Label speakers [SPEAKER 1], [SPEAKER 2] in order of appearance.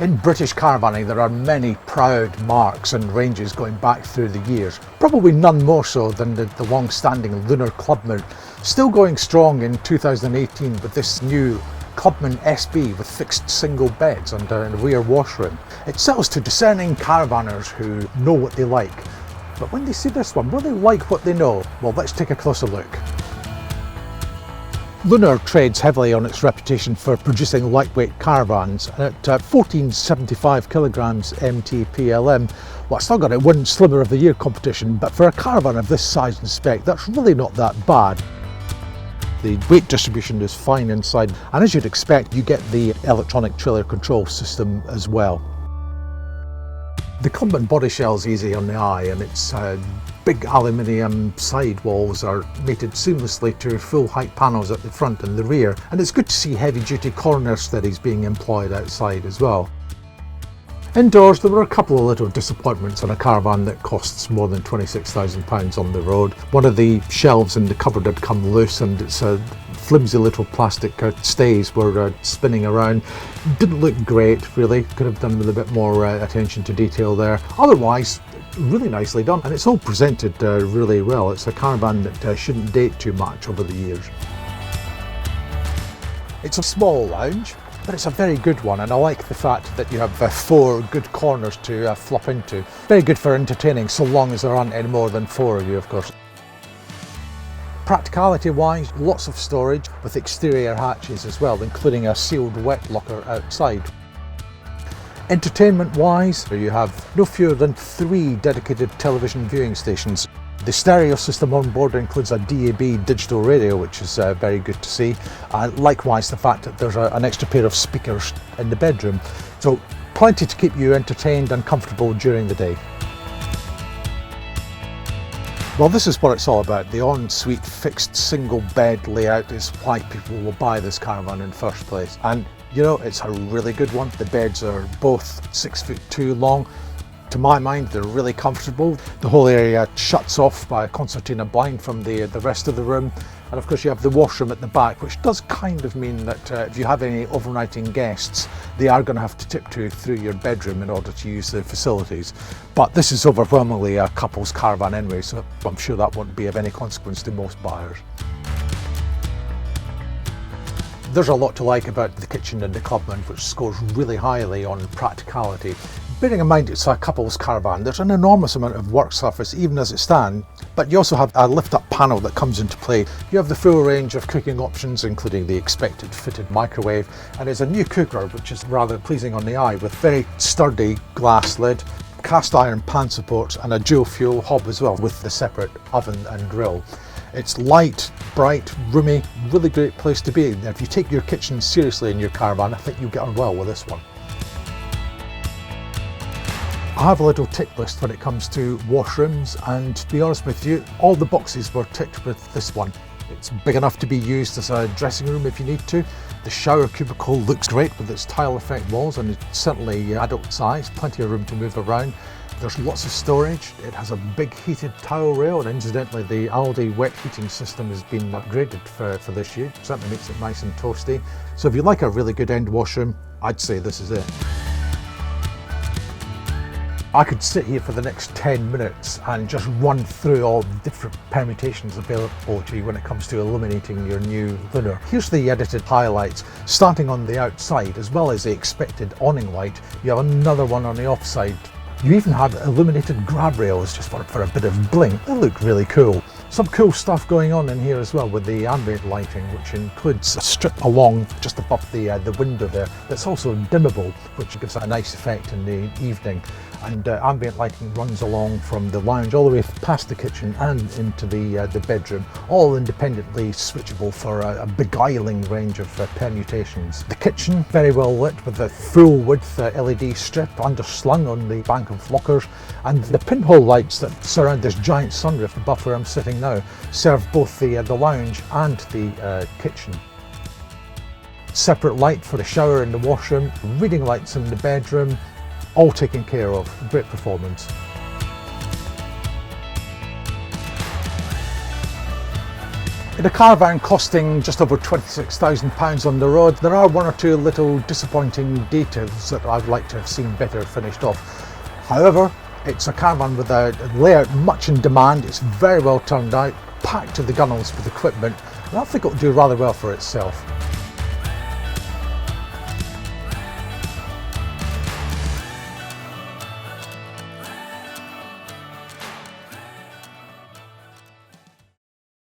[SPEAKER 1] In British caravanning there are many proud marks and ranges going back through the years, probably none more so than the long-standing Lunar Clubman, still going strong in 2018 with this new Clubman SB with fixed single beds and a rear washroom. It sells to discerning caravanners who know what they like, but when they see this one, will they like what they know? Well, let's take a closer look. Lunar trades heavily on its reputation for producing lightweight caravans, and at 1475 kilograms MTPLM, well, it's not going to win Slimmer of the Year competition, but for a caravan of this size and spec, that's really not that bad. The weight distribution is fine inside, and as you'd expect, you get the electronic trailer control system as well. The Clubman body shell's easy on the eye, and its big aluminium sidewalls are mated seamlessly to full height panels at the front and the rear, and it's good to see heavy duty corner steadies being employed outside as well. Indoors there were a couple of little disappointments on a caravan that costs more than £26,000 on the road. One of the shelves in the cupboard had come loose, and its flimsy little plastic stays were spinning around. Didn't look great really, could have done with a bit more attention to detail there. Otherwise, really nicely done, and it's all presented really well. It's a caravan that shouldn't date too much over the years. It's a small lounge, but it's a very good one, and I like the fact that you have 4 good corners to flop into. Very good for entertaining, so long as there aren't any more than 4 of you, of course. Practicality wise, lots of storage with exterior hatches as well, including a sealed wet locker outside. Entertainment wise, you have no fewer than 3 dedicated television viewing stations. The stereo system on board includes a DAB digital radio, which is very good to see. Likewise, the fact that there's an extra pair of speakers in the bedroom. So plenty to keep you entertained and comfortable during the day. Well, this is what it's all about. The ensuite fixed single bed layout is why people will buy this caravan in the first place. And you know, it's a really good one. The beds are both 6'2" long. To my mind, they're really comfortable. The whole area shuts off by a concertina blind from the rest of the room. And of course you have the washroom at the back, which does kind of mean that if you have any overnighting guests, they are going to have to tiptoe through your bedroom in order to use the facilities. But this is overwhelmingly a couple's caravan anyway, so I'm sure that won't be of any consequence to most buyers. There's a lot to like about the kitchen in the Clubman, which scores really highly on Practicality. Bearing in mind it's a couple's caravan, there's an enormous amount of work surface even as it stands, but you also have a lift-up panel that comes into play. You have the full range of cooking options, including the expected fitted microwave, and there's a new cooker which is rather pleasing on the eye, with very sturdy glass lid, cast iron pan supports, and a dual fuel hob as well, with the separate oven and grill. It's light, bright, roomy, really great place to be. If you take your kitchen seriously in your caravan, I think you'll get on well with this one. I have a little tick list when it comes to washrooms, and to be honest with you, all the boxes were ticked with this one. It's big enough to be used as a dressing room if you need to. The shower cubicle looks great with its tile effect walls, and it's certainly adult size, plenty of room to move around. There's lots of storage. It has a big heated towel rail, and incidentally the Aldi wet heating system has been upgraded for this year. Certainly makes it nice and toasty. So if you like a really good end washroom, I'd say this is it. I could sit here for the next 10 minutes and just run through all the different permutations available to you when it comes to illuminating your new Lunar. Here's the edited highlights. Starting on the outside, as well as the expected awning light, you have another one on the offside. You even have illuminated grab rails just for a bit of bling. They look really cool. Some cool stuff going on in here as well with the ambient lighting, which includes a strip along just above the window there that's also dimmable, which gives a nice effect in the evening. And ambient lighting runs along from the lounge all the way past the kitchen and into the bedroom, all independently switchable for a beguiling range of permutations. The kitchen, very well lit with a full width LED strip underslung on the bank of lockers, and the pinhole lights that surround this giant sunroof above where I'm sitting now serve both the lounge and the kitchen. Separate light for the shower and the washroom, reading lights in the bedroom, all taken care of. Great performance. In a caravan costing just over £26,000 on the road, there are one or two little disappointing details that I'd like to have seen better finished off. However, it's a caravan with a layout much in demand. It's very well turned out, packed to the gunnels with equipment, and I think it'll do rather well for itself.